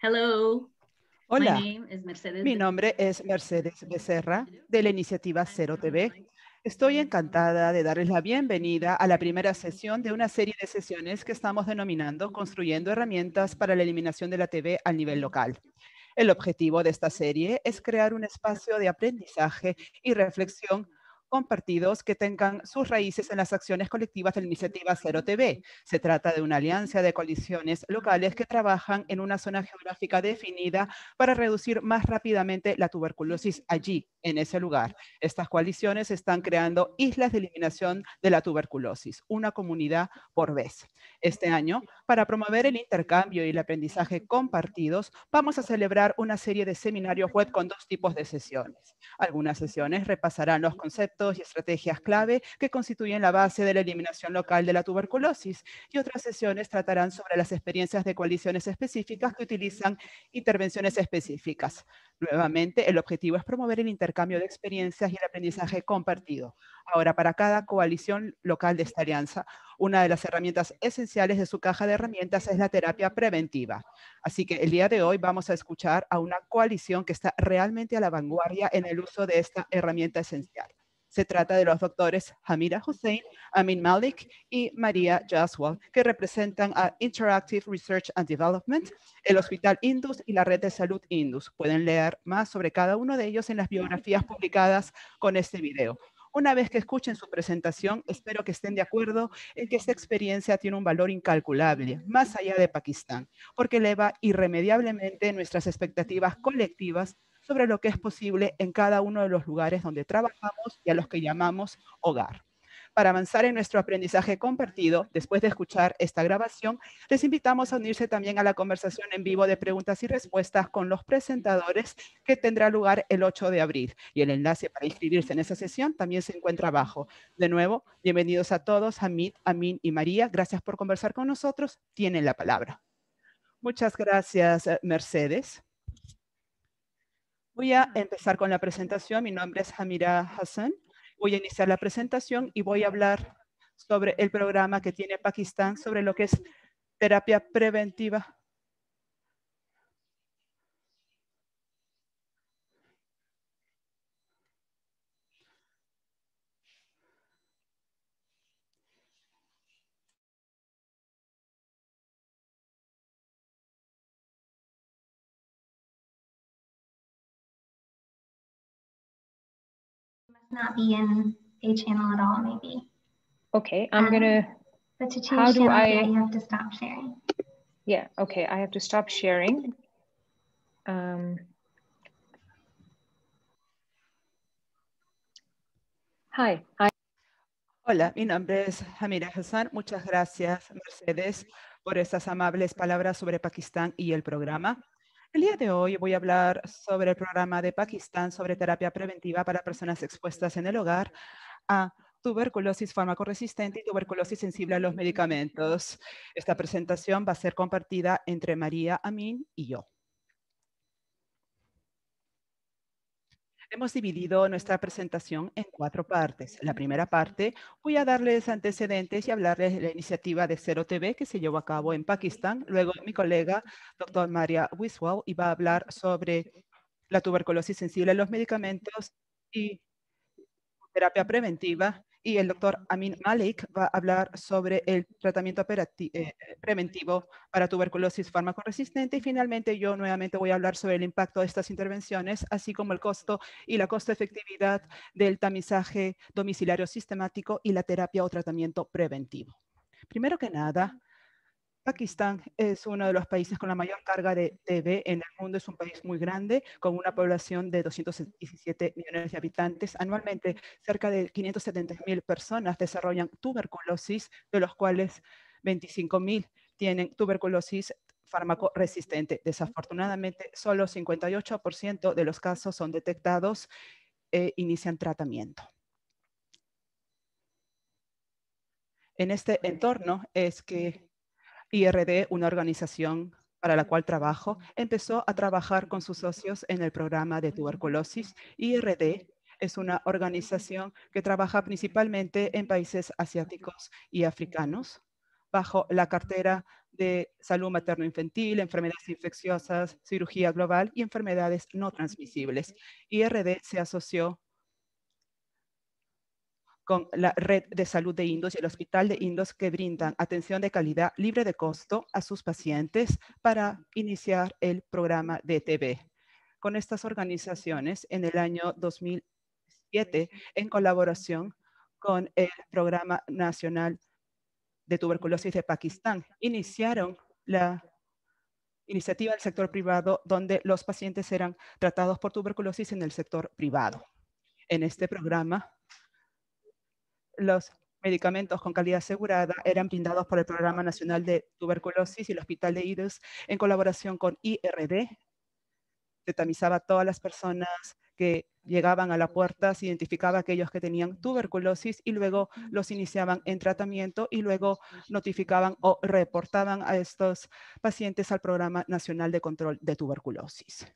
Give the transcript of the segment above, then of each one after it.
Hello, my Hola, name is Mercedes. mi nombre es Mercedes Becerra de la iniciativa Cero TV. Estoy encantada de darles la bienvenida a la primera sesión de una serie de sesiones que estamos denominando Construyendo herramientas para la eliminación de la TV al nivel local. El objetivo de esta serie es crear un espacio de aprendizaje y reflexión compartidos que tengan sus raíces en las acciones colectivas de la iniciativa Cero TV. Se trata de una alianza de coaliciones locales que trabajan en una zona geográfica definida para reducir más rápidamente la tuberculosis allí, en ese lugar. Estas coaliciones están creando islas de eliminación de la tuberculosis, una comunidad por vez. Este año, para promover el intercambio y el aprendizaje compartidos, vamos a celebrar una serie de seminarios web con dos tipos de sesiones. Algunas sesiones repasarán los conceptos y estrategias clave que constituyen la base de la eliminación local de la tuberculosis y otras sesiones tratarán sobre las experiencias de coaliciones específicas que utilizan intervenciones específicas. Nuevamente, el objetivo es promover el intercambio de experiencias y el aprendizaje compartido. Ahora, para cada coalición local de esta alianza, una de las herramientas esenciales de su caja de herramientas es la terapia preventiva. Así que el día de hoy vamos a escuchar a una coalición que está realmente a la vanguardia en el uso de esta herramienta esencial. Se trata de los doctores Hamida Hussein, Amin Malik y María Jaswal, que representan a Interactive Research and Development, el Hospital Indus y la Red de Salud Indus. Pueden leer más sobre cada uno de ellos en las biografías publicadas con este video. Una vez que escuchen su presentación, espero que estén de acuerdo en que esta experiencia tiene un valor incalculable, más allá de Pakistán, porque eleva irremediablemente nuestras expectativas colectivas sobre lo que es posible en cada uno de los lugares donde trabajamos y a los que llamamos hogar. Para avanzar en nuestro aprendizaje compartido, después de escuchar esta grabación, les invitamos a unirse también a la conversación en vivo de preguntas y respuestas con los presentadores que tendrá lugar el 8 de abril. Y el enlace para inscribirse en esa sesión también se encuentra abajo. De nuevo, bienvenidos a todos, Hamid, Amin y María. Gracias por conversar con nosotros. Tienen la palabra. Muchas gracias, Mercedes. Voy a empezar con la presentación. Mi nombre es Hamida Hassan. Voy a iniciar la presentación y voy a hablar sobre el programa que tiene Pakistán sobre lo que es terapia preventiva. Not be in a channel at all, maybe. Okay, I'm gonna. But to change How do channels, I? yeah, you have to stop sharing. Yeah. Okay, I have to stop sharing. Hi. Hola, mi nombre es Hamida Hassan. Muchas gracias, Mercedes, por esas amables palabras sobre Pakistán y el programa. El día de hoy voy a hablar sobre el programa de Pakistán sobre terapia preventiva para personas expuestas en el hogar a tuberculosis farmacoresistente y tuberculosis sensible a los medicamentos. Esta presentación va a ser compartida entre María, Amin y yo. Hemos dividido nuestra presentación en 4 partes. La primera parte, voy a darles antecedentes y hablarles de la iniciativa de Cero TV que se llevó a cabo en Pakistán. Luego mi colega, doctor María Wiswal, iba a hablar sobre la tuberculosis sensible a los medicamentos y terapia preventiva. Y el doctor Amin Malik va a hablar sobre el tratamiento preventivo para tuberculosis farmacoresistente. Y finalmente yo nuevamente voy a hablar sobre el impacto de estas intervenciones, así como el costo y la costo-efectividad del tamizaje domiciliario sistemático y la terapia o tratamiento preventivo. Primero que nada, Pakistán es uno de los países con la mayor carga de TB en el mundo. Es un país muy grande, con una población de 217 millones de habitantes. Anualmente, cerca de 570,000 personas desarrollan tuberculosis, de los cuales 25,000 tienen tuberculosis fármaco-resistente. Desafortunadamente, solo 58% de los casos son detectados e inician tratamiento. En este entorno es que IRD, una organización para la cual trabajo, empezó a trabajar con sus socios en el programa de tuberculosis. IRD es una organización que trabaja principalmente en países asiáticos y africanos, bajo la cartera de salud materno-infantil, enfermedades infecciosas, cirugía global y enfermedades no transmisibles. IRD se asoció con la Red de Salud de Indos y el Hospital de Indos, que brindan atención de calidad libre de costo a sus pacientes para iniciar el programa DTB. Con estas organizaciones, en el año 2007, en colaboración con el Programa Nacional de Tuberculosis de Pakistán, iniciaron la iniciativa del sector privado, donde los pacientes eran tratados por tuberculosis en el sector privado. En este programa, los medicamentos con calidad asegurada eran brindados por el Programa Nacional de Tuberculosis y el Hospital de Indos en colaboración con IRD. Se tamizaba a todas las personas que llegaban a la puerta, se identificaba a aquellos que tenían tuberculosis y luego los iniciaban en tratamiento y luego notificaban o reportaban a estos pacientes al Programa Nacional de Control de Tuberculosis.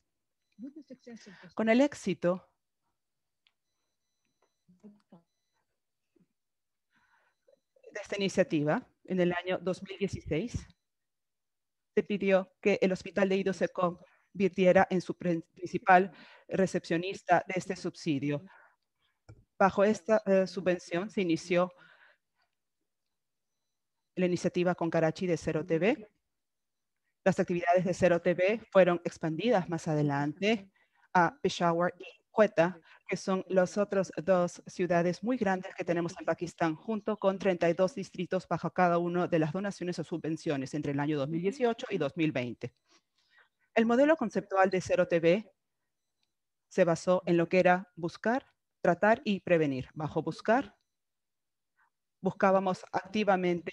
Con el éxito de esta iniciativa, en el año 2016, se pidió que el Hospital de Indos se convirtiera en su principal recepcionista de este subsidio. Bajo esta subvención se inició la iniciativa con Karachi de Zero TV. Las actividades de Zero TV fueron expandidas más adelante a Peshawar y Quetta, que son las otras dos ciudades muy grandes que tenemos en Pakistán, junto con 32 distritos bajo cada una de las donaciones o subvenciones entre el año 2018 y 2020. El modelo conceptual de Zero TV se basó en lo que era buscar, tratar y prevenir. Bajo buscar, buscábamos activamente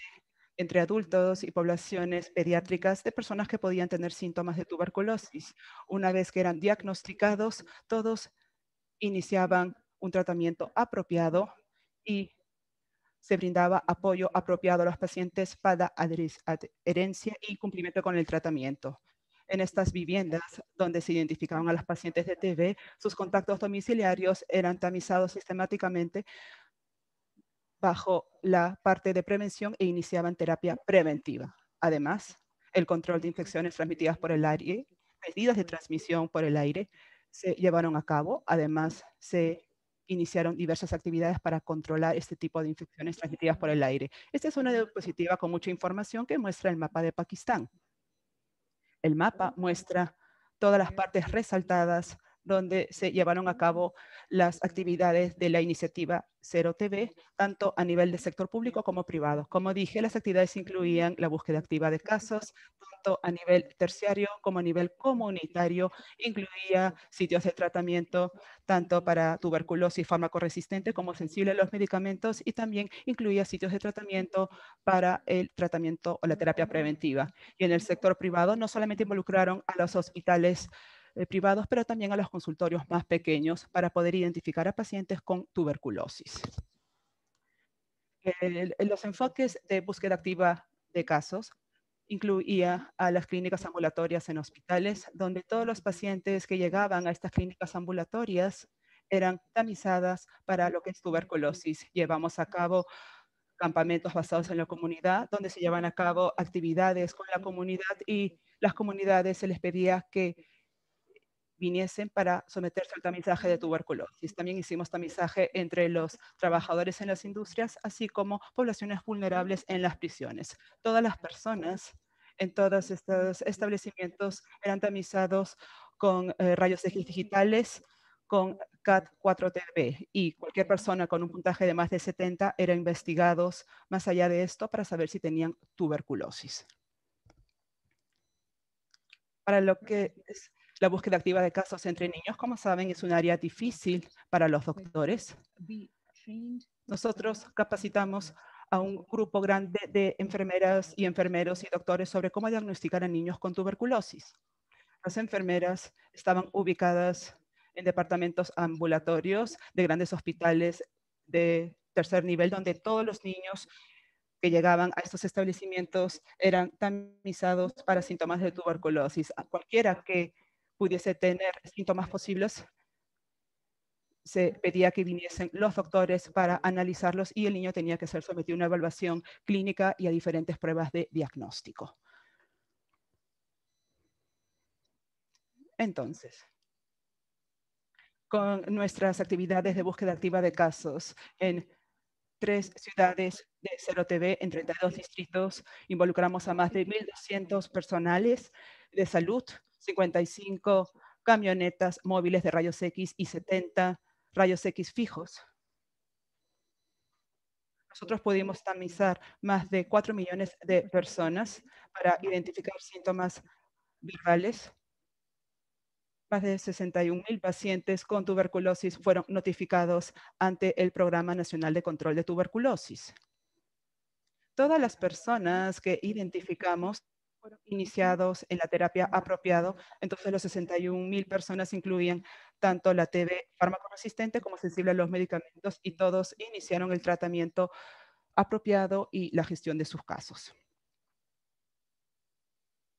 entre adultos y poblaciones pediátricas de personas que podían tener síntomas de tuberculosis. Una vez que eran diagnosticados, todos iniciaban un tratamiento apropiado y se brindaba apoyo apropiado a los pacientes para adherencia y cumplimiento con el tratamiento. En estas viviendas donde se identificaban a los pacientes de TB, sus contactos domiciliarios eran tamizados sistemáticamente bajo la parte de prevención e iniciaban terapia preventiva. Además, el control de infecciones transmitidas por el aire, medidas de transmisión por el aire, se llevaron a cabo. Además, se iniciaron diversas actividades para controlar este tipo de infecciones transmitidas por el aire. Esta es una diapositiva con mucha información que muestra el mapa de Pakistán. El mapa muestra todas las partes resaltadas donde se llevaron a cabo las actividades de la iniciativa Zero TV, tanto a nivel de sector público como privado. Como dije, las actividades incluían la búsqueda activa de casos, tanto a nivel terciario como a nivel comunitario, incluía sitios de tratamiento tanto para tuberculosis fármaco resistente como sensible a los medicamentos, y también incluía sitios de tratamiento para el tratamiento o la terapia preventiva. Y en el sector privado no solamente involucraron a los hospitales privados, pero también a los consultorios más pequeños para poder identificar a pacientes con tuberculosis. Los enfoques de búsqueda activa de casos incluía a las clínicas ambulatorias en hospitales, donde todos los pacientes que llegaban a estas clínicas ambulatorias eran tamizadas para lo que es tuberculosis. Llevamos a cabo campamentos basados en la comunidad, donde se llevan a cabo actividades con la comunidad y las comunidades se les pedía que viniesen para someterse al tamizaje de tuberculosis. También hicimos tamizaje entre los trabajadores en las industrias, así como poblaciones vulnerables en las prisiones. Todas las personas en todos estos establecimientos eran tamizados con rayos X digitales, con CAT4TB, y cualquier persona con un puntaje de más de 70 eran investigados más allá de esto para saber si tenían tuberculosis. Para lo que es la búsqueda activa de casos entre niños, como saben, es un área difícil para los doctores. Nosotros capacitamos a un grupo grande de enfermeras y enfermeros y doctores sobre cómo diagnosticar a niños con tuberculosis. Las enfermeras estaban ubicadas en departamentos ambulatorios de grandes hospitales de tercer nivel, donde todos los niños que llegaban a estos establecimientos eran tamizados para síntomas de tuberculosis. A cualquiera que pudiese tener síntomas posibles, se pedía que viniesen los doctores para analizarlos y el niño tenía que ser sometido a una evaluación clínica y a diferentes pruebas de diagnóstico. Entonces, con nuestras actividades de búsqueda activa de casos en 3 ciudades de Cero TV en 32 distritos, involucramos a más de 1.200 personales de salud, 55 camionetas móviles de rayos X y 70 rayos X fijos. Nosotros pudimos tamizar más de 4 millones de personas para identificar síntomas virales. Más de 61,000 pacientes con tuberculosis fueron notificados ante el Programa Nacional de Control de Tuberculosis. Todas las personas que identificamos fueron iniciados en la terapia apropiada. Entonces, los 61,000 personas incluían tanto la TB fármaco resistente como sensible a los medicamentos y todos iniciaron el tratamiento apropiado y la gestión de sus casos.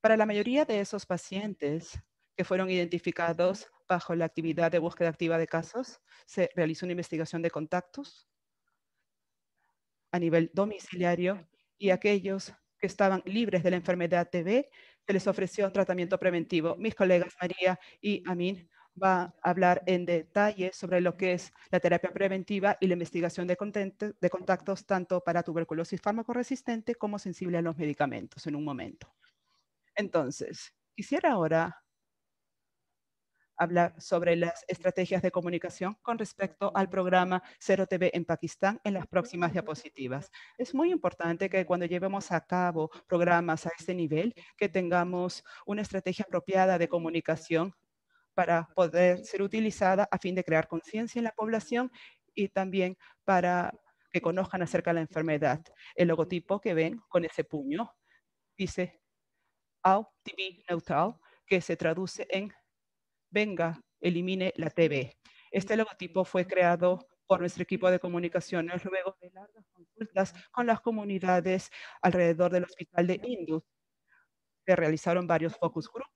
Para la mayoría de esos pacientes que fueron identificados bajo la actividad de búsqueda activa de casos, se realizó una investigación de contactos a nivel domiciliario y aquellos que estaban libres de la enfermedad TB, se les ofreció tratamiento preventivo. Mis colegas María y Amin van a hablar en detalle sobre lo que es la terapia preventiva y la investigación de contactos tanto para tuberculosis fármaco resistente como sensible a los medicamentos en un momento. Entonces, quisiera ahora hablar sobre las estrategias de comunicación con respecto al programa Cero TV en Pakistán en las próximas diapositivas. Es muy importante que cuando llevemos a cabo programas a este nivel, que tengamos una estrategia apropiada de comunicación para poder ser utilizada a fin de crear conciencia en la población y también para que conozcan acerca de la enfermedad. El logotipo que ven con ese puño dice Au TV Neutral, que se traduce en venga, elimine la TB. Este logotipo fue creado por nuestro equipo de comunicaciones luego de largas consultas con las comunidades alrededor del hospital de Indus. Se realizaron varios focus group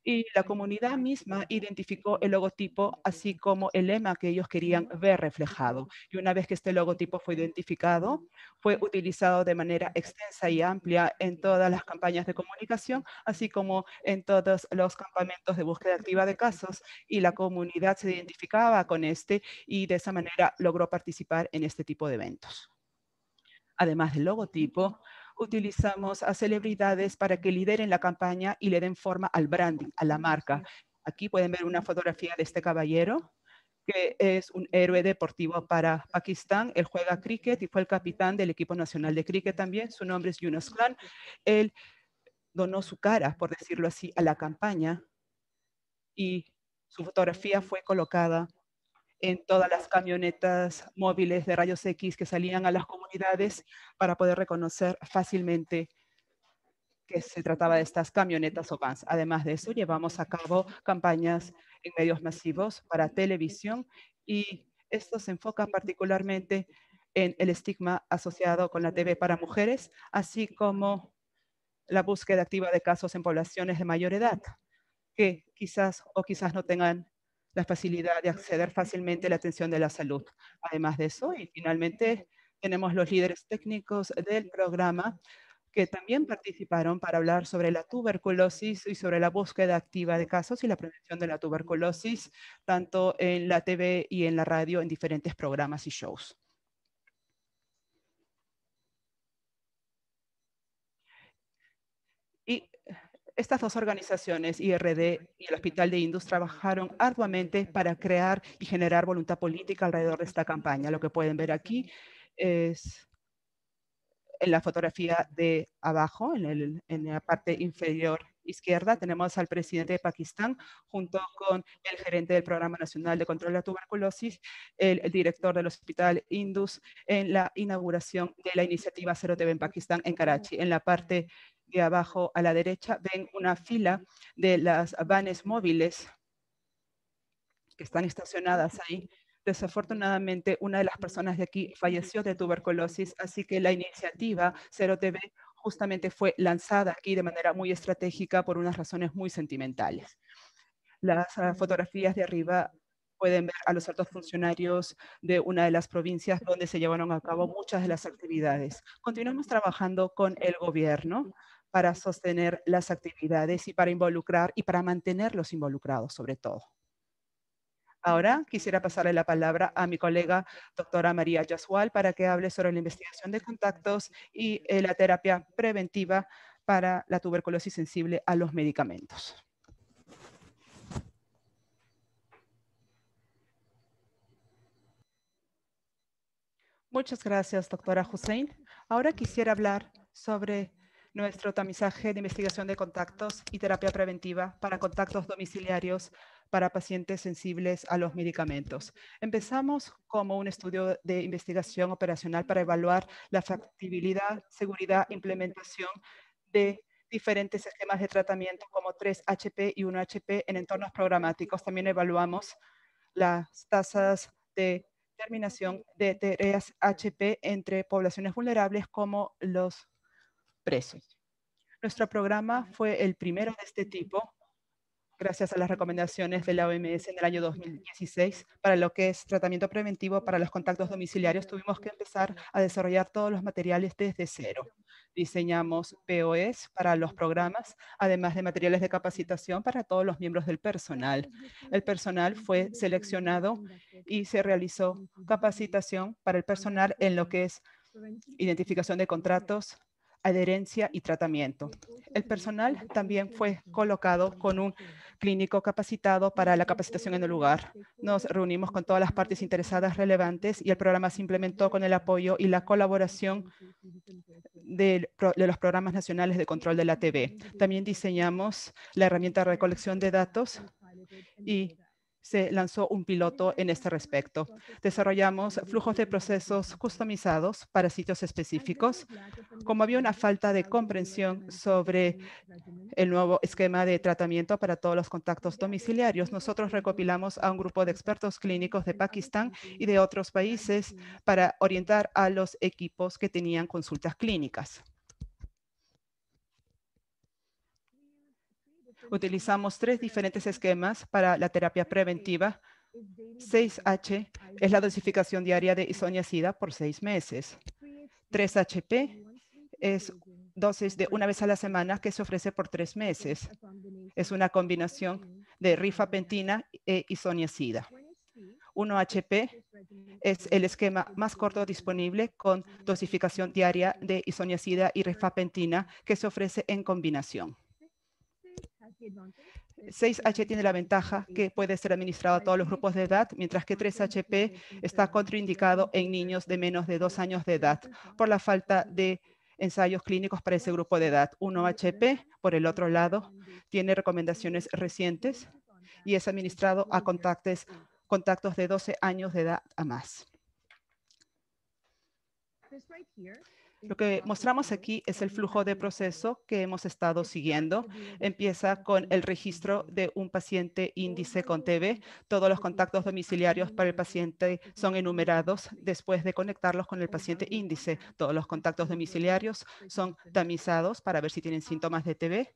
y la comunidad misma identificó el logotipo así como el lema que ellos querían ver reflejado. Y una vez que este logotipo fue identificado, fue utilizado de manera extensa y amplia en todas las campañas de comunicación, así como en todos los campamentos de búsqueda activa de casos, y la comunidad se identificaba con este y de esa manera logró participar en este tipo de eventos. Además del logotipo, utilizamos a celebridades para que lideren la campaña y le den forma al branding, a la marca. Aquí pueden ver una fotografía de este caballero, que es un héroe deportivo para Pakistán. Él juega cricket y fue el capitán del equipo nacional de cricket también. Su nombre es Yunus Khan. Él donó su cara, por decirlo así, a la campaña y su fotografía fue colocada en todas las camionetas móviles de rayos X que salían a las comunidades para poder reconocer fácilmente que se trataba de estas camionetas o vans. Además de eso, llevamos a cabo campañas en medios masivos para televisión y esto se enfoca particularmente en el estigma asociado con la TV para mujeres, así como la búsqueda activa de casos en poblaciones de mayor edad, que quizás o quizás no tengan la facilidad de acceder fácilmente a la atención de la salud. Además de eso, y finalmente, tenemos los líderes técnicos del programa que también participaron para hablar sobre la tuberculosis y sobre la búsqueda activa de casos y la prevención de la tuberculosis, tanto en la TV y en la radio, en diferentes programas y shows. Y estas dos organizaciones, IRD y el Hospital de Indus, trabajaron arduamente para crear y generar voluntad política alrededor de esta campaña. Lo que pueden ver aquí es en la fotografía de abajo, en la parte inferior izquierda, tenemos al presidente de Pakistán junto con el gerente del Programa Nacional de Control de la Tuberculosis, el director del Hospital Indus, en la inauguración de la iniciativa Cero TV en Pakistán, en Karachi. En la parte de abajo a la derecha ven una fila de las vanes móviles que están estacionadas ahí. Desafortunadamente, una de las personas de aquí falleció de tuberculosis, así que la iniciativa Cero TV justamente fue lanzada aquí de manera muy estratégica por unas razones muy sentimentales. Las fotografías de arriba pueden ver a los altos funcionarios de una de las provincias donde se llevaron a cabo muchas de las actividades. Continuamos trabajando con el gobierno para sostener las actividades y para involucrar y para mantenerlos involucrados sobre todo. Ahora quisiera pasarle la palabra a mi colega doctora María Yaswal para que hable sobre la investigación de contactos y la terapia preventiva para la tuberculosis sensible a los medicamentos. Muchas gracias, doctora Hussein. Ahora quisiera hablar sobre nuestro tamizaje de investigación de contactos y terapia preventiva para contactos domiciliarios para pacientes sensibles a los medicamentos. Empezamos como un estudio de investigación operacional para evaluar la factibilidad, seguridad, implementación de diferentes esquemas de tratamiento como 3-HP y 1-HP en entornos programáticos. También evaluamos las tasas de terminación de 3-HP entre poblaciones vulnerables como los presos. Nuestro programa fue el primero de este tipo, gracias a las recomendaciones de la OMS en el año 2016, para lo que es tratamiento preventivo para los contactos domiciliarios. Tuvimos que empezar a desarrollar todos los materiales desde cero. Diseñamos POEs para los programas, además de materiales de capacitación para todos los miembros del personal. El personal fue seleccionado y se realizó capacitación para el personal en lo que es identificación de contratos, adherencia y tratamiento. El personal también fue colocado con un clínico capacitado para la capacitación en el lugar. Nos reunimos con todas las partes interesadas relevantes y el programa se implementó con el apoyo y la colaboración de los programas nacionales de control de la TV. También diseñamos la herramienta de recolección de datos y se lanzó un piloto en este respecto. Desarrollamos flujos de procesos customizados para sitios específicos. Como había una falta de comprensión sobre el nuevo esquema de tratamiento para todos los contactos domiciliarios, nosotros recopilamos a un grupo de expertos clínicos de Pakistán y de otros países para orientar a los equipos que tenían consultas clínicas. Utilizamos 3 diferentes esquemas para la terapia preventiva. 6H es la dosificación diaria de isoniazida por 6 meses. 3HP es dosis de una vez a la semana que se ofrece por 3 meses. Es una combinación de rifapentina e isoniazida. 1HP es el esquema más corto disponible con dosificación diaria de isoniazida y rifapentina que se ofrece en combinación. 6H tiene la ventaja que puede ser administrado a todos los grupos de edad, mientras que 3HP está contraindicado en niños de menos de 2 años de edad por la falta de ensayos clínicos para ese grupo de edad. 1HP, por el otro lado, tiene recomendaciones recientes y es administrado a contactos de 12 años de edad a más. Lo que mostramos aquí es el flujo de proceso que hemos estado siguiendo. Empieza con el registro de un paciente índice con TB. Todos los contactos domiciliarios para el paciente son enumerados después de conectarlos con el paciente índice. Todos los contactos domiciliarios son tamizados para ver si tienen síntomas de TB.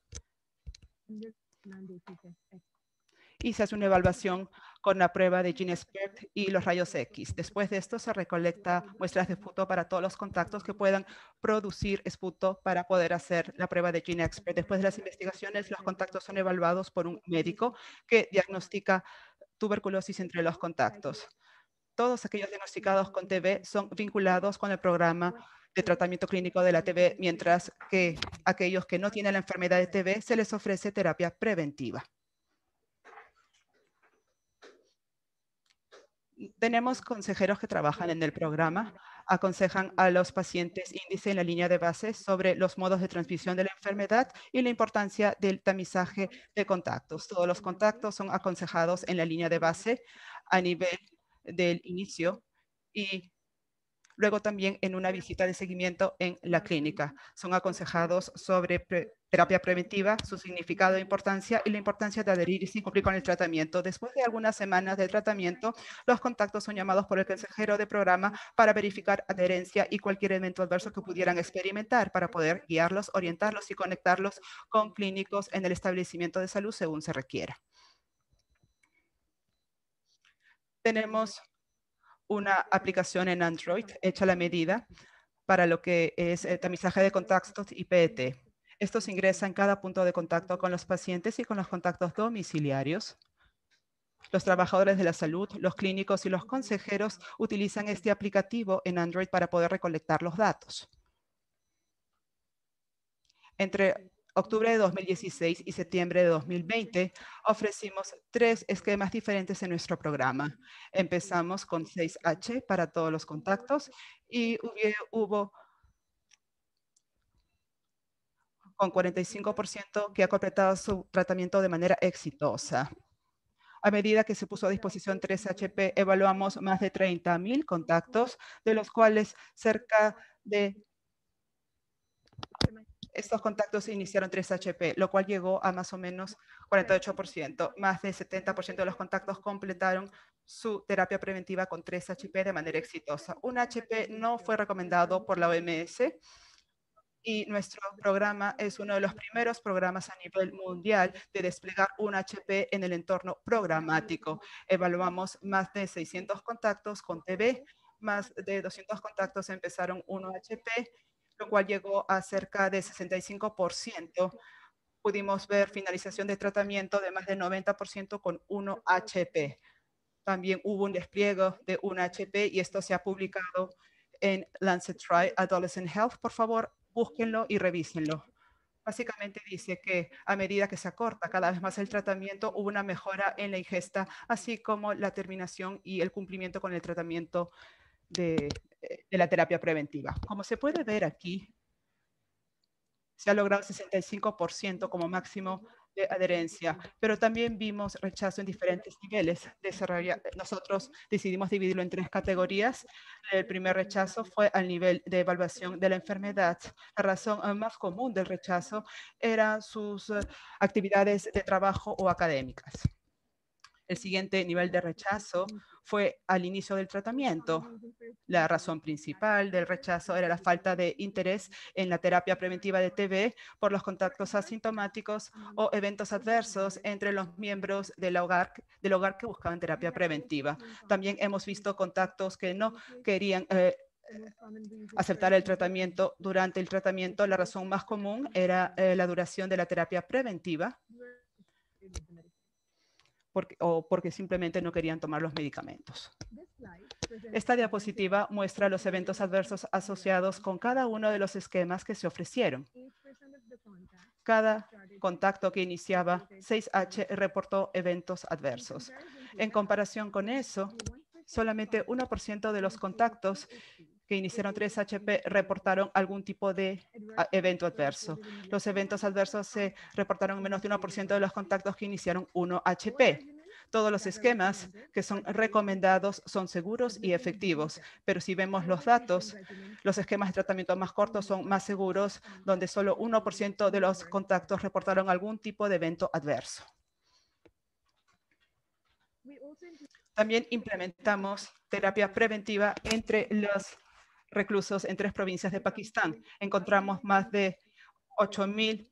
Y se hace una evaluación con la prueba de GeneXpert y los rayos X. Después de esto se recolecta muestras de esputo para todos los contactos que puedan producir esputo para poder hacer la prueba de GeneXpert. Después de las investigaciones, los contactos son evaluados por un médico que diagnostica tuberculosis entre los contactos. Todos aquellos diagnosticados con TB son vinculados con el programa de tratamiento clínico de la TB, mientras que aquellos que no tienen la enfermedad de TB se les ofrece terapia preventiva. Tenemos consejeros que trabajan en el programa, aconsejan a los pacientes índice en la línea de base sobre los modos de transmisión de la enfermedad y la importancia del tamizaje de contactos. Todos los contactos son aconsejados en la línea de base a nivel del inicio y luego también en una visita de seguimiento en la clínica. Son aconsejados sobre terapia preventiva, su significado e importancia y la importancia de adherir y sin cumplir con el tratamiento. Después de algunas semanas de tratamiento, los contactos son llamados por el consejero de programa para verificar adherencia y cualquier evento adverso que pudieran experimentar para poder guiarlos, orientarlos y conectarlos con clínicos en el establecimiento de salud según se requiera. Tenemos una aplicación en Android hecha a la medida para lo que es el tamizaje de contactos y PET. Estos ingresan cada punto de contacto con los pacientes y con los contactos domiciliarios. Los trabajadores de la salud, los clínicos y los consejeros utilizan este aplicativo en Android para poder recolectar los datos. Entre octubre de 2016 y septiembre de 2020, ofrecimos 3 esquemas diferentes en nuestro programa. Empezamos con 6H para todos los contactos y hubo con 45% que ha completado su tratamiento de manera exitosa. A medida que se puso a disposición 3HP, evaluamos más de 30,000 contactos, de los cuales cerca de estos contactos iniciaron 3HP, lo cual llegó a más o menos 48%. Más de 70% de los contactos completaron su terapia preventiva con 3HP de manera exitosa. Un HP no fue recomendado por la OMS y nuestro programa es uno de los primeros programas a nivel mundial de desplegar un HP en el entorno programático. Evaluamos más de 600 contactos con TB, más de 200 contactos empezaron 1HP, lo cual llegó a cerca de 65%. Pudimos ver finalización de tratamiento de más del 90% con 1HP. También hubo un despliegue de 1HP y esto se ha publicado en Lancet Tri Adolescent Health. Por favor, búsquenlo y revísenlo. Básicamente dice que a medida que se acorta cada vez más el tratamiento, hubo una mejora en la ingesta, así como la terminación y el cumplimiento con el tratamiento de la terapia preventiva. Como se puede ver aquí, se ha logrado 65% como máximo de adherencia, pero también vimos rechazo en diferentes niveles. Nosotros decidimos dividirlo en 3 categorías. El primer rechazo fue al nivel de evaluación de la enfermedad. La razón más común del rechazo eran sus actividades de trabajo o académicas. El siguiente nivel de rechazo fue al inicio del tratamiento. La razón principal del rechazo era la falta de interés en la terapia preventiva de TB por los contactos asintomáticos o eventos adversos entre los miembros del hogar que buscaban terapia preventiva. También hemos visto contactos que no querían aceptar el tratamiento. Durante el tratamiento, la razón más común era la duración de la terapia preventiva, porque simplemente no querían tomar los medicamentos. Esta diapositiva muestra los eventos adversos asociados con cada uno de los esquemas que se ofrecieron. Cada contacto que iniciaba 6H reportó eventos adversos. En comparación con eso, solamente 1% de los contactos que iniciaron 3HP reportaron algún tipo de evento adverso. Los eventos adversos se reportaron en menos de 1% de los contactos que iniciaron 1HP. Todos los esquemas que son recomendados son seguros y efectivos, pero si vemos los datos, los esquemas de tratamiento más cortos son más seguros, donde solo 1% de los contactos reportaron algún tipo de evento adverso. También implementamos terapia preventiva entre los reclusos en 3 provincias de Pakistán. Encontramos más de 8,000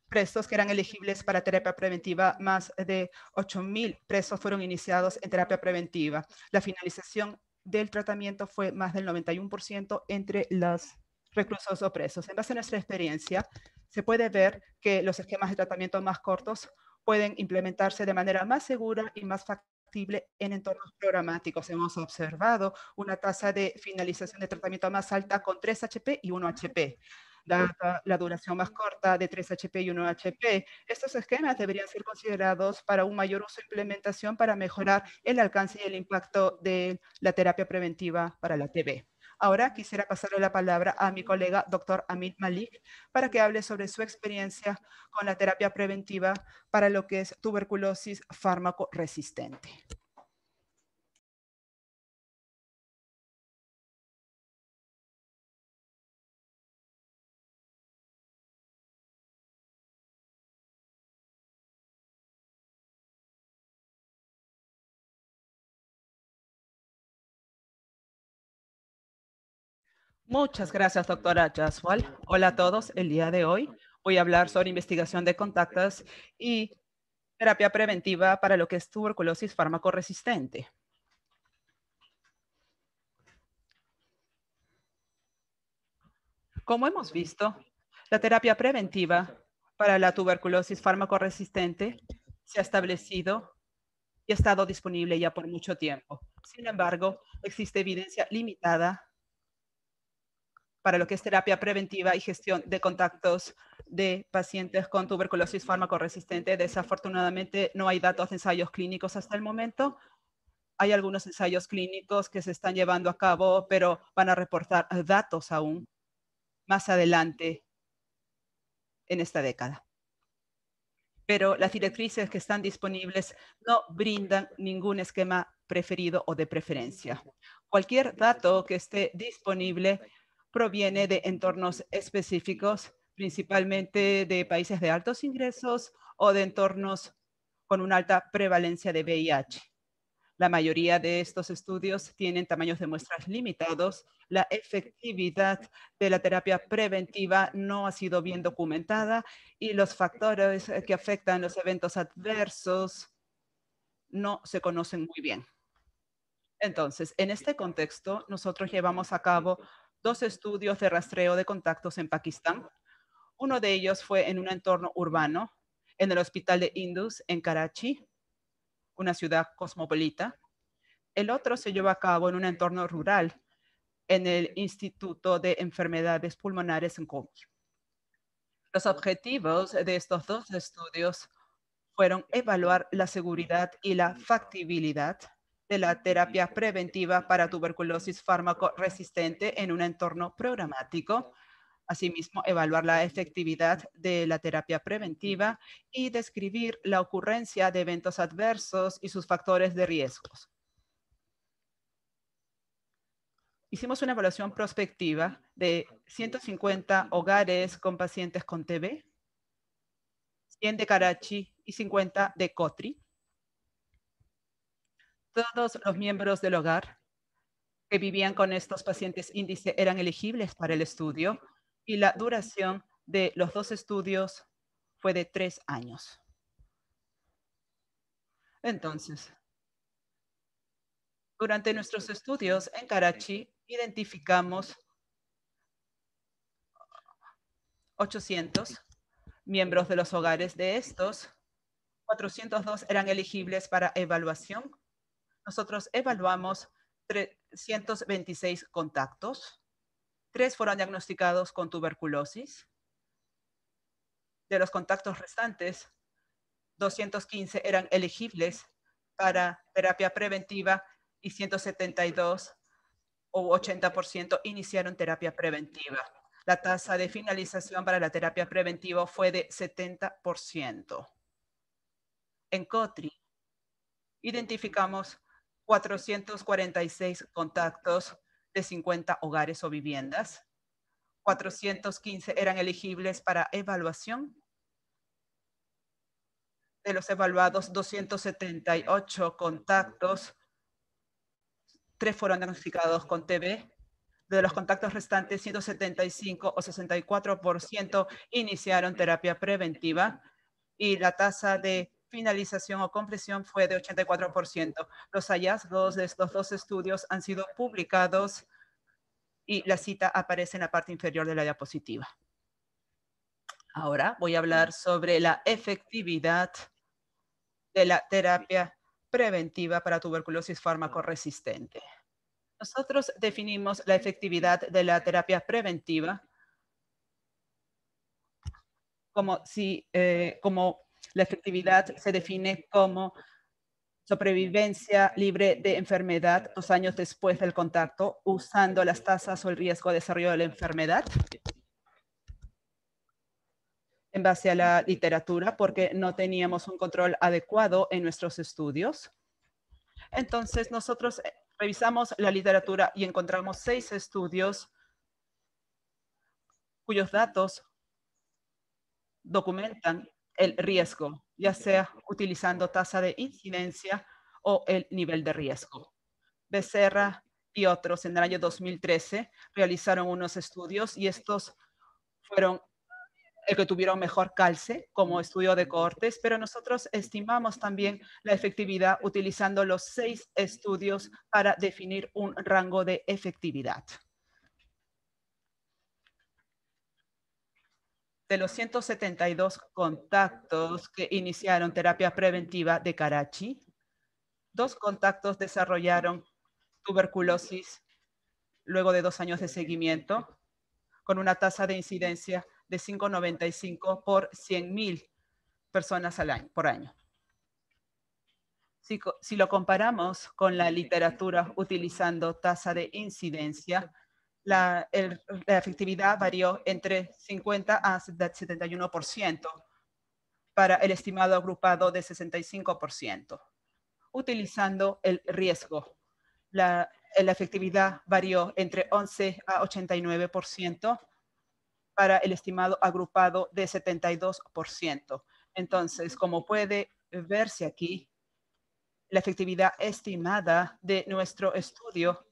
presos que eran elegibles para terapia preventiva. Más de 8,000 presos fueron iniciados en terapia preventiva. La finalización del tratamiento fue más del 91% entre los reclusos o presos. En base a nuestra experiencia, se puede ver que los esquemas de tratamiento más cortos pueden implementarse de manera más segura y más factible en entornos programáticos. Hemos observado una tasa de finalización de tratamiento más alta con 3HP y 1HP. Dada la duración más corta de 3HP y 1HP, estos esquemas deberían ser considerados para un mayor uso e implementación para mejorar el alcance y el impacto de la terapia preventiva para la TB. Ahora quisiera pasarle la palabra a mi colega, Dr. Amit Malik, para que hable sobre su experiencia con la terapia preventiva para lo que es tuberculosis fármaco resistente. Muchas gracias, doctora Jaswal. Hola a todos. El día de hoy voy a hablar sobre investigación de contactos y terapia preventiva para lo que es tuberculosis fármaco resistente. Como hemos visto, La terapia preventiva para la tuberculosis fármaco-resistente se ha establecido y ha estado disponible ya por mucho tiempo. Sin embargo, existe evidencia limitada para lo que es terapia preventiva y gestión de contactos de pacientes con tuberculosis fármaco-resistente. Desafortunadamente, no hay datos de ensayos clínicos hasta el momento. Hay algunos ensayos clínicos que se están llevando a cabo, pero van a reportar datos aún más adelante en esta década. Pero las directrices que están disponibles no brindan ningún esquema preferido o de preferencia. Cualquier dato que esté disponible proviene de entornos específicos, principalmente de países de altos ingresos o de entornos con una alta prevalencia de VIH. La mayoría de estos estudios tienen tamaños de muestras limitados. La efectividad de la terapia preventiva no ha sido bien documentada y los factores que afectan los eventos adversos no se conocen muy bien. Entonces, en este contexto, nosotros llevamos a cabo 2 estudios de rastreo de contactos en Pakistán. Uno de ellos fue en un entorno urbano, en el hospital de Indus, en Karachi, una ciudad cosmopolita. El otro se llevó a cabo en un entorno rural, en el Instituto de Enfermedades Pulmonares en Kobe. Los objetivos de estos 2 estudios fueron evaluar la seguridad y la factibilidad de la terapia preventiva para tuberculosis fármaco-resistente en un entorno programático. Asimismo, evaluar la efectividad de la terapia preventiva y describir la ocurrencia de eventos adversos y sus factores de riesgos. Hicimos una evaluación prospectiva de 150 hogares con pacientes con TB, 100 de Karachi y 50 de Kotri. Todos los miembros del hogar que vivían con estos pacientes índice eran elegibles para el estudio y la duración de los 2 estudios fue de 3 años. Entonces, durante nuestros estudios en Karachi, identificamos 800 miembros de los hogares. De estos, 402 eran elegibles para evaluación. Nosotros evaluamos 326 contactos. 3 fueron diagnosticados con tuberculosis. De los contactos restantes, 215 eran elegibles para terapia preventiva y 172 o 80% iniciaron terapia preventiva. La tasa de finalización para la terapia preventiva fue de 70%. En Kotri, identificamos 446 contactos de 50 hogares o viviendas. 415 eran elegibles para evaluación. De los evaluados, 278 contactos, 3 fueron diagnosticados con TB. De los contactos restantes, 175 o 64% iniciaron terapia preventiva y la tasa de finalización o compleción fue de 84%. Los hallazgos de estos 2 estudios han sido publicados y la cita aparece en la parte inferior de la diapositiva. Ahora voy a hablar sobre la efectividad de la terapia preventiva para tuberculosis fármaco-resistente. Nosotros definimos la efectividad de la terapia preventiva como la efectividad se define como sobrevivencia libre de enfermedad 2 años después del contacto, usando las tasas o el riesgo de desarrollo de la enfermedad en base a la literatura, porque no teníamos un control adecuado en nuestros estudios. Entonces, nosotros revisamos la literatura y encontramos 6 estudios cuyos datos documentan el riesgo, ya sea utilizando tasa de incidencia o el nivel de riesgo. Becerra y otros en el año 2013 realizaron unos estudios y estos fueron el que tuvieron mejor calce como estudio de cohortes, pero nosotros estimamos también la efectividad utilizando los 6 estudios para definir un rango de efectividad. de los 172 contactos que iniciaron terapia preventiva de Karachi, 2 contactos desarrollaron tuberculosis luego de 2 años de seguimiento, con una tasa de incidencia de 5,95 por 100,000 personas por año. Si lo comparamos con la literatura utilizando tasa de incidencia, la efectividad varió entre 50 a 71% para el estimado agrupado de 65%. Utilizando el riesgo, la efectividad varió entre 11 a 89% para el estimado agrupado de 72%. Entonces, como puede verse aquí, la efectividad estimada de nuestro estudio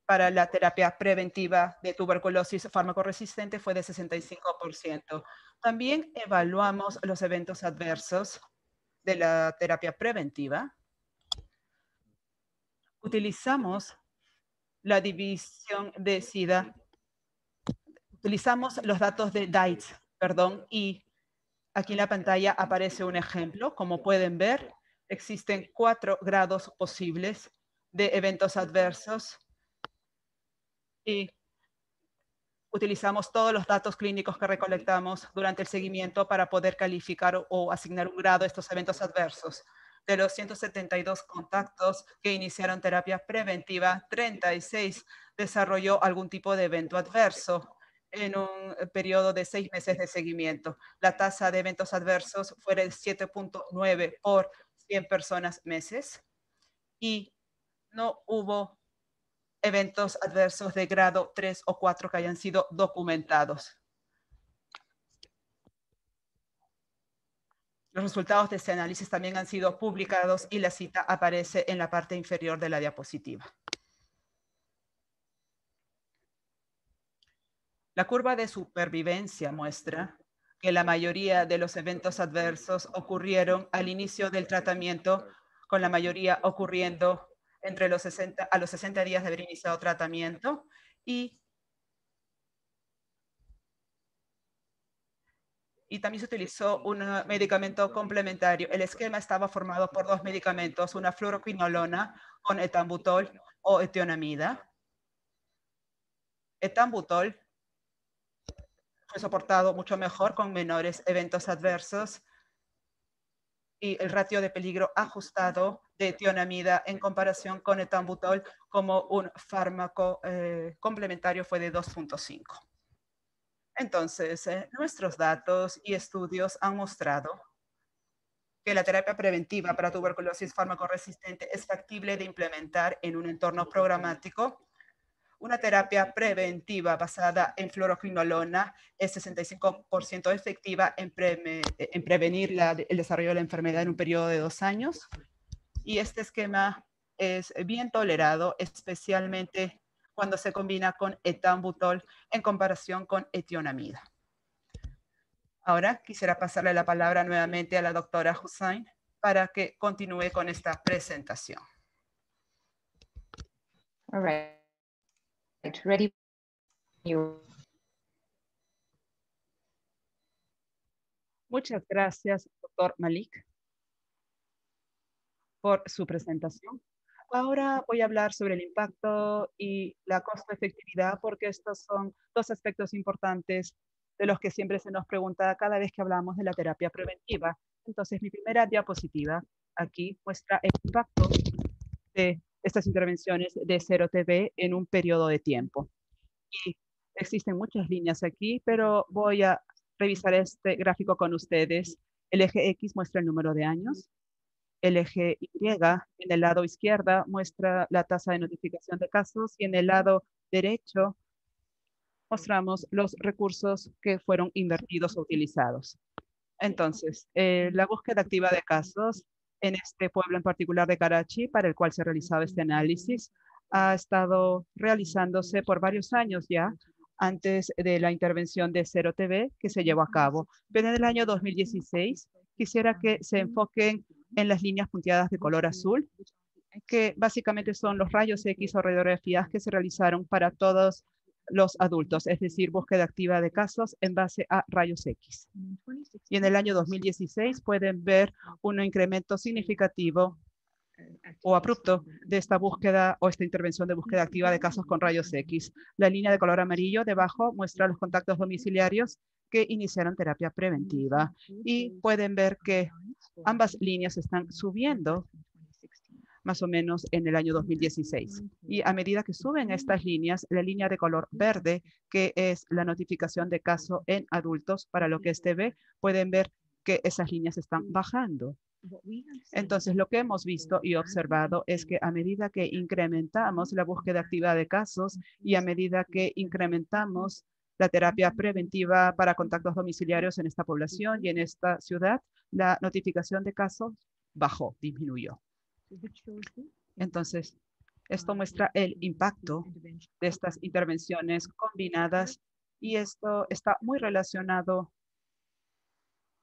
para la terapia preventiva de tuberculosis fármaco-resistente fue de 65%. También evaluamos los eventos adversos de la terapia preventiva. Utilizamos la división de SIDA. Utilizamos los datos de DICE, y aquí en la pantalla aparece un ejemplo. Como pueden ver, existen 4 grados posibles de eventos adversos y utilizamos todos los datos clínicos que recolectamos durante el seguimiento para poder calificar o asignar un grado a estos eventos adversos. De los 172 contactos que iniciaron terapia preventiva, 36 desarrolló algún tipo de evento adverso en un periodo de 6 meses de seguimiento. La tasa de eventos adversos fue de 7,9 por 100 personas meses y no hubo eventos adversos de grado 3 o 4 que hayan sido documentados. Los resultados de este análisis también han sido publicados y la cita aparece en la parte inferior de la diapositiva. La curva de supervivencia muestra que la mayoría de los eventos adversos ocurrieron al inicio del tratamiento, con la mayoría ocurriendo entre los 60 días de haber iniciado tratamiento y también se utilizó un medicamento complementario. El esquema estaba formado por 2 medicamentos, una fluoroquinolona con etambutol o etionamida. Etambutol fue soportado mucho mejor con menores eventos adversos y el ratio de peligro ajustado de etionamida en comparación con etambutol como un fármaco complementario fue de 2,5. Entonces, nuestros datos y estudios han mostrado que la terapia preventiva para tuberculosis fármaco-resistente es factible de implementar en un entorno programático. Una terapia preventiva basada en fluoroquinolona es 65% efectiva en prevenir el desarrollo de la enfermedad en un periodo de 2 años. Y este esquema es bien tolerado, especialmente cuando se combina con etambutol en comparación con etionamida. Ahora quisiera pasarle la palabra nuevamente a la doctora Hussain para que continúe con esta presentación. All right. Ready. Muchas gracias, doctor Malik, por su presentación. Ahora voy a hablar sobre el impacto y la costo-efectividad, porque estos son 2 aspectos importantes de los que siempre se nos pregunta cada vez que hablamos de la terapia preventiva. Entonces, mi primera diapositiva aquí muestra el impacto de estas intervenciones de 0TB en un periodo de tiempo. Y existen muchas líneas aquí, pero voy a revisar este gráfico con ustedes. El eje X muestra el número de años. El eje Y en el lado izquierdo muestra la tasa de notificación de casos y en el lado derecho mostramos los recursos que fueron invertidos o utilizados. Entonces, la búsqueda activa de casos en este pueblo en particular de Karachi, para el cual se realizaba este análisis, ha estado realizándose por varios años ya, antes de la intervención de 0TB que se llevó a cabo. Pero en el año 2016 quisiera que se enfoquen en las líneas punteadas de color azul, que básicamente son los rayos X o radiografías que se realizaron para todas los adultos, es decir, búsqueda activa de casos en base a rayos X. Y en el año 2016 pueden ver un incremento significativo o abrupto de esta búsqueda o esta intervención de búsqueda activa de casos con rayos X. La línea de color amarillo debajo muestra los contactos domiciliarios que iniciaron terapia preventiva y pueden ver que ambas líneas están subiendo más o menos en el año 2016. Y a medida que suben estas líneas, la línea de color verde, que es la notificación de caso en adultos para lo que es TV, pueden ver que esas líneas están bajando. Entonces, lo que hemos visto y observado es que a medida que incrementamos la búsqueda activa de casos y a medida que incrementamos la terapia preventiva para contactos domiciliarios en esta población y en esta ciudad, la notificación de casos bajó, disminuyó. Entonces, esto muestra el impacto de estas intervenciones combinadas y esto está muy relacionado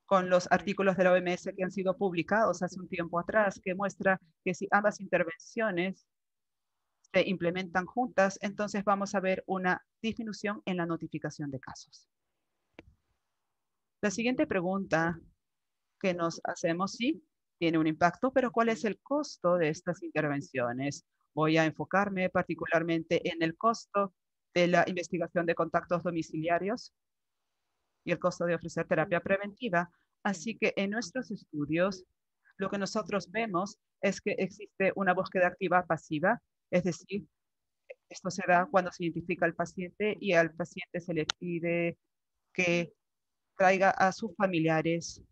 con los artículos de la OMS que han sido publicados hace un tiempo atrás, que muestra que si ambas intervenciones se implementan juntas, entonces vamos a ver una disminución en la notificación de casos. La siguiente pregunta que nos hacemos, sí, tiene un impacto, pero ¿cuál es el costo de estas intervenciones? Voy a enfocarme particularmente en el costo de la investigación de contactos domiciliarios y el costo de ofrecer terapia preventiva. Así que en nuestros estudios, lo que nosotros vemos es que existe una búsqueda activa pasiva, es decir, esto se da cuando se identifica al paciente y al paciente se le pide que traiga a sus familiares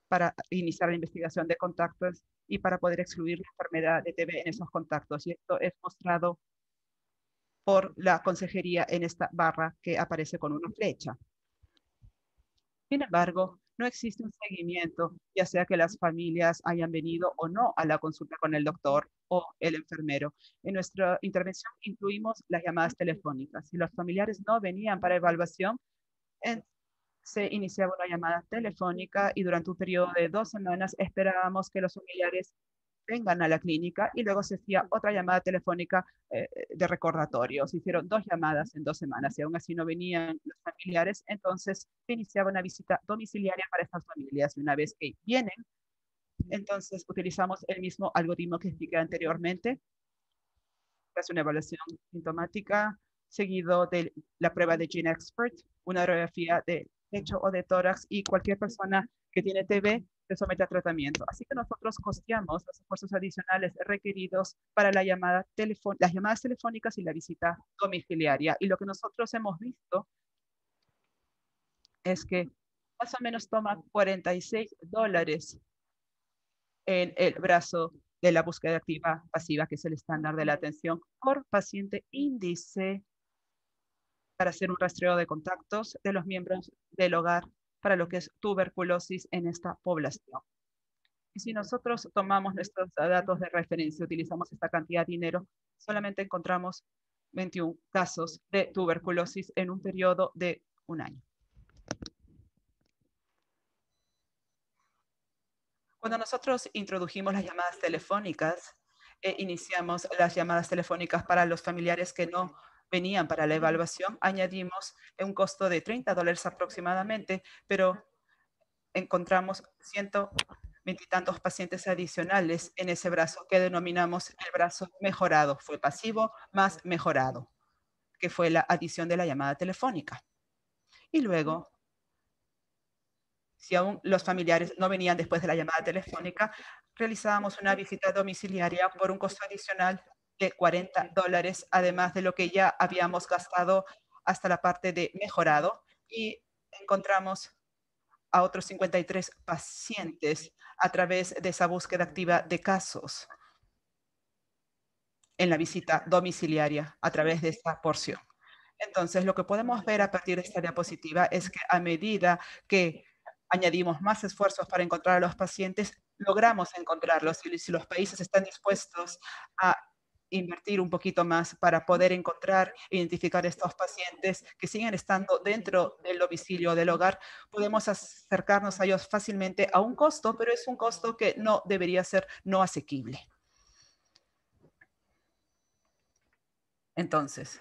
para iniciar la investigación de contactos y para poder excluir la enfermedad de TB en esos contactos. Y esto es mostrado por la consejería en esta barra que aparece con una flecha. Sin embargo, no existe un seguimiento, ya sea que las familias hayan venido o no a la consulta con el doctor o el enfermero. En nuestra intervención incluimos las llamadas telefónicas. Si los familiares no venían para evaluación, se iniciaba una llamada telefónica y durante un periodo de 2 semanas esperábamos que los familiares vengan a la clínica y luego se hacía otra llamada telefónica de recordatorio. Se hicieron 2 llamadas en 2 semanas y aún así no venían los familiares, entonces se iniciaba una visita domiciliaria para estas familias. Y una vez que vienen, entonces utilizamos el mismo algoritmo que expliqué anteriormente. Es una evaluación sintomática, seguido de la prueba de GeneXpert, una radiografía de pecho o de tórax y cualquier persona que tiene TB se somete a tratamiento. Así que nosotros costeamos los esfuerzos adicionales requeridos para las llamadas telefónicas y la visita domiciliaria. Y lo que nosotros hemos visto es que más o menos toma $46 en el brazo de la búsqueda activa pasiva, que es el estándar de la atención por paciente índice, para hacer un rastreo de contactos de los miembros del hogar para lo que es tuberculosis en esta población. Y si nosotros tomamos nuestros datos de referencia, utilizamos esta cantidad de dinero, solamente encontramos 21 casos de tuberculosis en un periodo de 1 año. Cuando nosotros introdujimos las llamadas telefónicas, iniciamos las llamadas telefónicas para los familiares que no venían para la evaluación, añadimos un costo de $30 aproximadamente, pero encontramos 120 y tantos pacientes adicionales en ese brazo que denominamos el brazo mejorado. Fue pasivo más mejorado, que fue la adición de la llamada telefónica. Y luego, si aún los familiares no venían después de la llamada telefónica, realizábamos una visita domiciliaria por un costo adicional de $40, además de lo que ya habíamos gastado hasta la parte de mejorado, y encontramos a otros 53 pacientes a través de esa búsqueda activa de casos en la visita domiciliaria a través de esta porción. Entonces, lo que podemos ver a partir de esta diapositiva es que a medida que añadimos más esfuerzos para encontrar a los pacientes, logramos encontrarlos. Y si los países están dispuestos a invertir un poquito más para poder encontrar e identificar estos pacientes que siguen estando dentro del domicilio del hogar, podemos acercarnos a ellos fácilmente a un costo, pero es un costo que no debería ser no asequible. Entonces,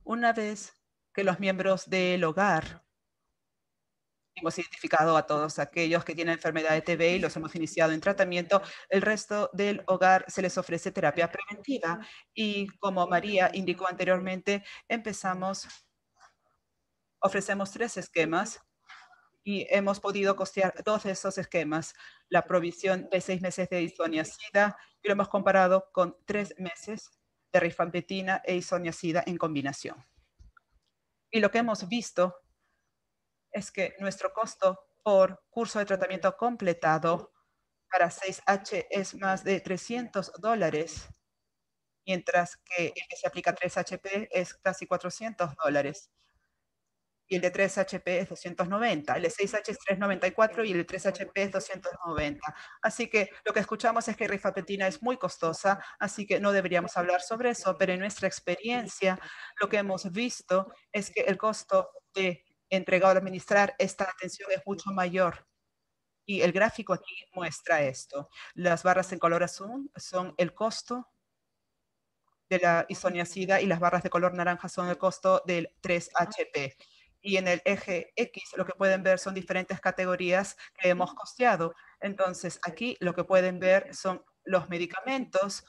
Una vez que los miembros del hogar hemos identificado a todos aquellos que tienen enfermedad de TB y los hemos iniciado en tratamiento, el resto del hogar se les ofrece terapia preventiva. Y como María indicó anteriormente, ofrecemos 3 esquemas y hemos podido costear 2 de esos esquemas. La provisión de 6 meses de isoniazida y lo hemos comparado con 3 meses de rifampicina e isoniazida en combinación. Y lo que hemos visto es que nuestro costo por curso de tratamiento completado para 6H es más de $300, mientras que el que se aplica a 3HP es casi $400. Y el de 3HP es 290, el de 6H es 394 y el de 3HP es 290. Así que lo que escuchamos es que rifampicina es muy costosa, así que no deberíamos hablar sobre eso, pero en nuestra experiencia lo que hemos visto es que el costo de entregar o administrar esta atención es mucho mayor. Y el gráfico aquí muestra esto. Las barras en color azul son el costo de la isoniazida y las barras de color naranja son el costo del 3HP. Y en el eje X lo que pueden ver son diferentes categorías que hemos costeado. Entonces aquí lo que pueden ver son los medicamentos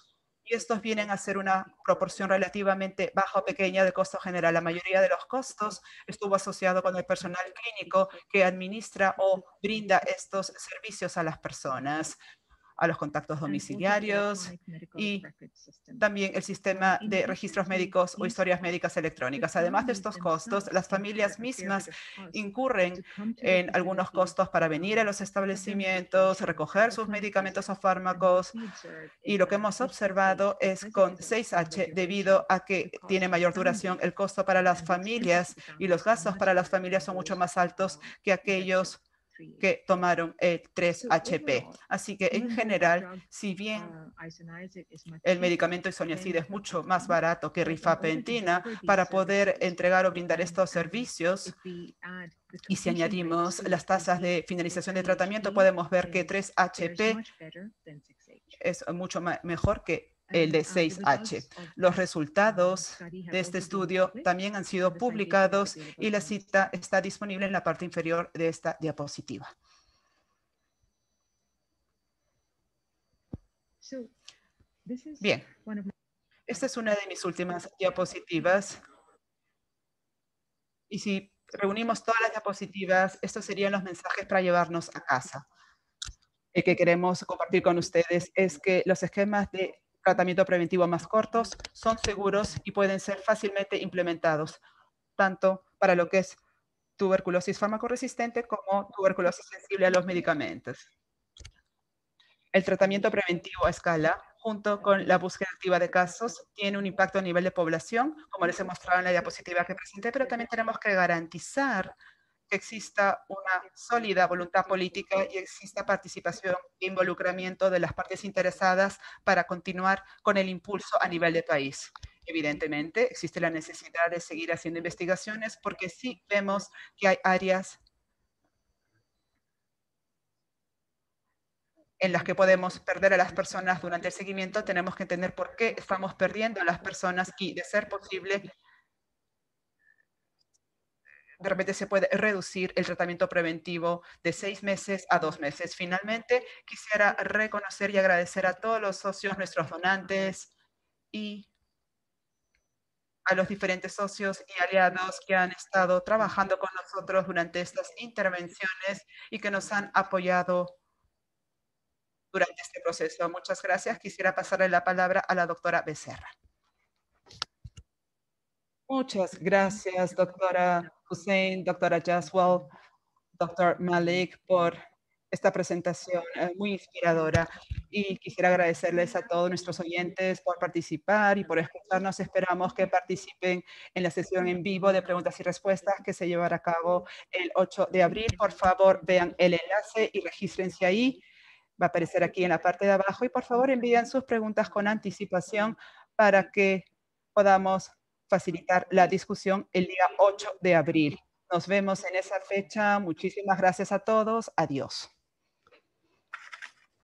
y estos vienen a ser una proporción relativamente baja o pequeña del costo general. La mayoría de los costos estuvo asociado con el personal clínico que administra o brinda estos servicios a las personas, a los contactos domiciliarios y también el sistema de registros médicos o historias médicas electrónicas. Además de estos costos, las familias mismas incurren en algunos costos para venir a los establecimientos, recoger sus medicamentos o fármacos. Y lo que hemos observado es con 6H, debido a que tiene mayor duración, el costo para las familias y los gastos para las familias son mucho más altos que aquellos que tomaron el 3HP. Así que en general, si bien el medicamento isoniazida es mucho más barato que rifampicina para poder entregar o brindar estos servicios, y si añadimos las tasas de finalización de tratamiento, podemos ver que 3HP es mucho mejor que el de 6H. Los resultados de este estudio también han sido publicados y la cita está disponible en la parte inferior de esta diapositiva. Bien, esta es una de mis últimas diapositivas. Y si reunimos todas las diapositivas, estos serían los mensajes para llevarnos a casa. El que queremos compartir con ustedes es que los esquemas de tratamiento preventivo más cortos son seguros y pueden ser fácilmente implementados, tanto para lo que es tuberculosis farmacoresistente como tuberculosis sensible a los medicamentos. El tratamiento preventivo a escala, junto con la búsqueda activa de casos, tiene un impacto a nivel de población, como les he mostrado en la diapositiva que presenté, pero también tenemos que garantizar que exista una sólida voluntad política y exista participación e involucramiento de las partes interesadas para continuar con el impulso a nivel de país. Evidentemente, existe la necesidad de seguir haciendo investigaciones porque sí vemos que hay áreas en las que podemos perder a las personas durante el seguimiento. Tenemos que entender por qué estamos perdiendo a las personas y, de ser posible, de repente se puede reducir el tratamiento preventivo de 6 meses a 2 meses. Finalmente, quisiera reconocer y agradecer a todos los socios, nuestros donantes y a los diferentes socios y aliados que han estado trabajando con nosotros durante estas intervenciones y que nos han apoyado durante este proceso. Muchas gracias. Quisiera pasarle la palabra a la doctora Becerra. Muchas gracias, doctora Hussein, doctora Jaswal, doctor Malik, por esta presentación muy inspiradora. Y quisiera agradecerles a todos nuestros oyentes por participar y por escucharnos. Esperamos que participen en la sesión en vivo de preguntas y respuestas que se llevará a cabo el 8 de abril. Por favor, vean el enlace y regístrense ahí. Va a aparecer aquí en la parte de abajo. Y por favor, envíen sus preguntas con anticipación para que podamos facilitar la discusión el día 8 de abril. Nos vemos en esa fecha. Muchísimas gracias a todos. Adiós.